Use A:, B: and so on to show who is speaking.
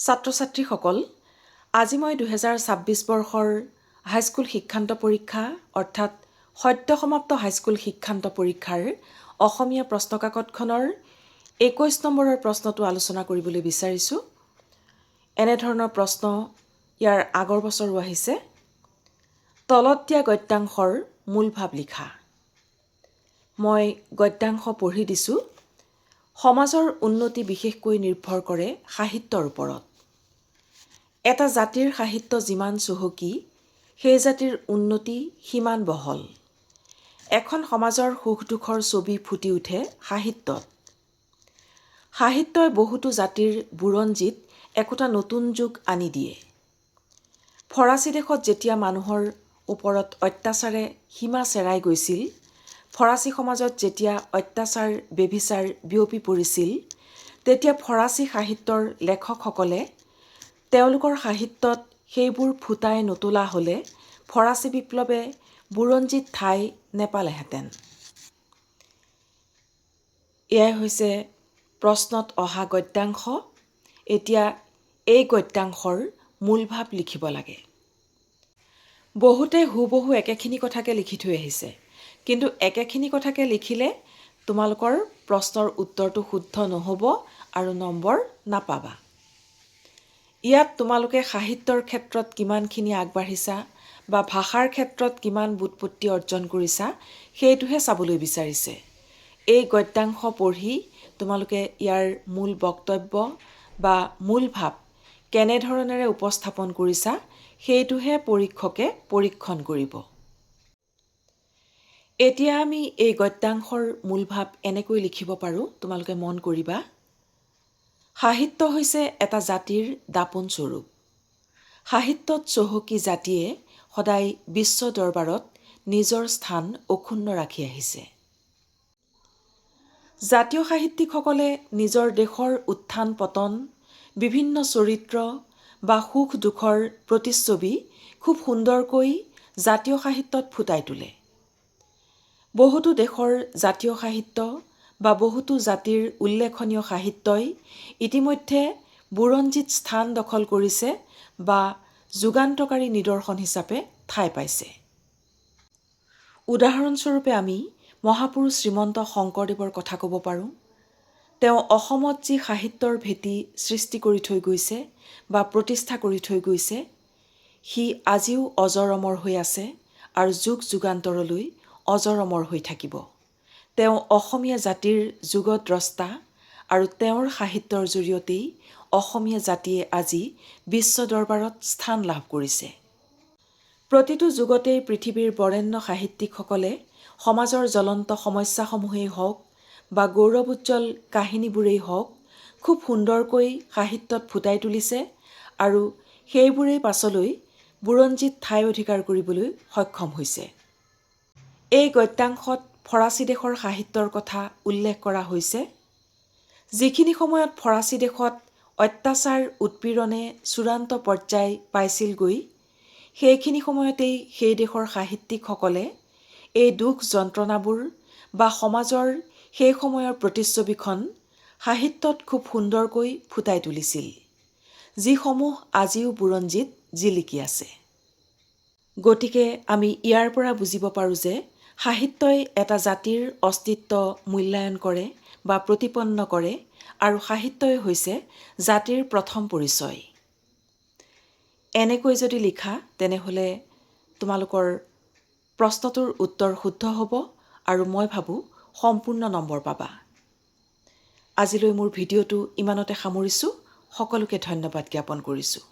A: ছাত্ৰ-ছাত্ৰীসকল, আজি মই 2026 বৰ্ষৰ হাইস্কুল শিক্ষান্ত পৰীক্ষা অৰ্থাৎ সদ্য সমাপ্ত হাইস্কুল শিক্ষান্ত পৰীক্ষাৰ অসমীয়া প্ৰশ্নকাকতখনৰ 21 নম্বৰৰ প্ৰশ্নটো আলোচনা কৰিবলৈ বিচাৰিছোঁ। এনেধৰণৰ প্ৰশ্ন ইয়াৰ আগৰ বছৰো আহিছে। তলত দিয়া গদ্যাংশৰ মূল ভাৱ লিখা। মই গদ্যাংশ পঢ়ি দিছোঁ। সমাজৰ উন্নতি বিশেষকৈ নিৰ্ভৰ কৰে সাহিত্যৰ ওপৰত। এটা জাতিৰ সাহিত্য যিমান চহকী, সেই জাতিৰ উন্নতি সিমান বহল। এখন সমাজৰ সুখ দুখৰ ছবি ফুটি উঠে সাহিত্যত। সাহিত্যই বহুতো জাতিৰ বুৰঞ্জীত একোটা নতুন যুগ আনি দিয়ে। ফৰাচী দেশত যেতিয়া মানুহৰ ওপৰত অত্যাচাৰে সীমা চেৰাই গৈছিল, ফৰাচী সমাজত যেতিয়া অত্যাচাৰ বেভিচাৰ বিয়পি পৰিছিল, তেতিয়া ফৰাচী সাহিত্যৰ লেখকসকলে তেওঁলোকৰ সাহিত্যত সেইবোৰ ফুটাই নতোলা হ'লে ফৰাচী বিপ্লৱে বুৰঞ্জীত ঠাই নেপালেহেঁতেন। এয়াই হৈছে প্ৰশ্নত অহা গদ্যাংশ। এতিয়া এই গদ্যাংশৰ মূল ভাৱ লিখিব লাগে। বহুতে হুবহু একেখিনি কথাকে লিখি থৈ আহিছে, কিন্তু একেখিনি কথাকে লিখিলে তোমালোকৰ প্ৰশ্নৰ উত্তৰটো শুদ্ধ নহ'ব আৰু নম্বৰ নাপাবা। ইয়াত তোমালোকে সাহিত্যৰ ক্ষেত্ৰত কিমানখিনি আগবাঢ়িছা বা ভাষাৰ ক্ষেত্ৰত কিমান বুৎপত্তি অৰ্জন কৰিছা সেইটোহে চাবলৈ বিচাৰিছে। এই গদ্যাংশ পঢ়ি তোমালোকে ইয়াৰ মূল বক্তব্য বা মূল ভাৱ কেনেধৰণেৰে উপস্থাপন কৰিছা সেইটোহে পৰীক্ষকে পৰীক্ষণ কৰিব। এতিয়া আমি এই গদ্যাংশৰ মূল ভাৱ এনেকৈ লিখিব পাৰোঁ, তোমালোকে মন কৰিবা। সাহিত্য হৈছে এটা জাতিৰ দাপোন স্বৰূপ। সাহিত্যত চহকী জাতিয়ে সদায় বিশ্ব দৰবাৰত নিজৰ স্থান অক্ষুণ্ণ ৰাখি আহিছে। জাতীয় সাহিত্যিকসকলে নিজৰ দেশৰ উত্থান পতন, বিভিন্ন চৰিত্ৰ বা সুখ দুখৰ প্ৰতিচ্ছবি খুব সুন্দৰকৈ জাতীয় সাহিত্যত ফুটাই তোলে। বহুতো দেশৰ জাতীয় সাহিত্য বা বহুতো জাতিৰ উল্লেখনীয় সাহিত্যই ইতিমধ্যে বুৰঞ্জীত স্থান দখল কৰিছে বা যুগান্তকাৰী নিদৰ্শন হিচাপে ঠাই পাইছে। উদাহৰণস্বৰূপে আমি মহাপুৰুষ শ্ৰীমন্ত শংকৰদেৱৰ কথা ক'ব পাৰোঁ। তেওঁ অসমত যি সাহিত্যৰ ভেটি সৃষ্টি কৰি থৈ গৈছে বা প্ৰতিষ্ঠা কৰি থৈ গৈছে, সি আজিও অজৰ অমৰ হৈ আছে আৰু যুগ যুগান্তৰলৈ অজৰ অমৰ হৈ থাকিব। তেওঁ অসমীয়া জাতিৰ যুগদ্ৰষ্টা আৰু তেওঁৰ সাহিত্যৰ জৰিয়তেই অসমীয়া জাতিয়ে আজি বিশ্ব দৰবাৰত স্থান লাভ কৰিছে। প্ৰতিটো যুগতেই পৃথিৱীৰ বৰেণ্য সাহিত্যিকসকলে সমাজৰ জ্বলন্ত সমস্যাসমূহেই হওক বা গৌৰৱোজ্জ্বল কাহিনীবোৰেই হওক খুব সুন্দৰকৈ সাহিত্যত ফুটাই তুলিছে আৰু সেইবোৰেই পাছলৈ বুৰঞ্জীত ঠাই অধিকাৰ কৰিবলৈ সক্ষম হৈছে। এই গদ্যাংশত ফৰাচী দেশৰ সাহিত্যৰ কথা উল্লেখ কৰা হৈছে। যিখিনি সময়ত ফৰাচী দেশত অত্যাচাৰ উৎপীড়নে চূড়ান্ত পৰ্যায় পাইছিলগৈ, সেইখিনি সময়তেই সেই দেশৰ সাহিত্যিকসকলে এই দুখ যন্ত্ৰণাবোৰ বা সমাজৰ সেই সময়ৰ প্ৰতিচ্ছবিখন সাহিত্যত খুব সুন্দৰকৈ ফুটাই তুলিছিল, যিসমূহ আজিও বুৰঞ্জীত জিলিকি আছে। গতিকে আমি ইয়াৰ পৰা বুজিব পাৰোঁ যে সাহিত্যই এটা জাতিৰ অস্তিত্ব মূল্যায়ন কৰে বা প্ৰতিপন্ন কৰে আৰু সাহিত্যই হৈছে জাতিৰ প্ৰথম পৰিচয়। এনেকৈ যদি লিখা তেনেহ'লে তোমালোকৰ প্ৰশ্নটোৰ উত্তৰ শুদ্ধ হ'ব আৰু মই ভাবোঁ সম্পূৰ্ণ নম্বৰ পাবা। আজিলৈ মোৰ ভিডিঅ'টো ইমানতে সামৰিছোঁ। সকলোকে ধন্যবাদ জ্ঞাপন কৰিছোঁ।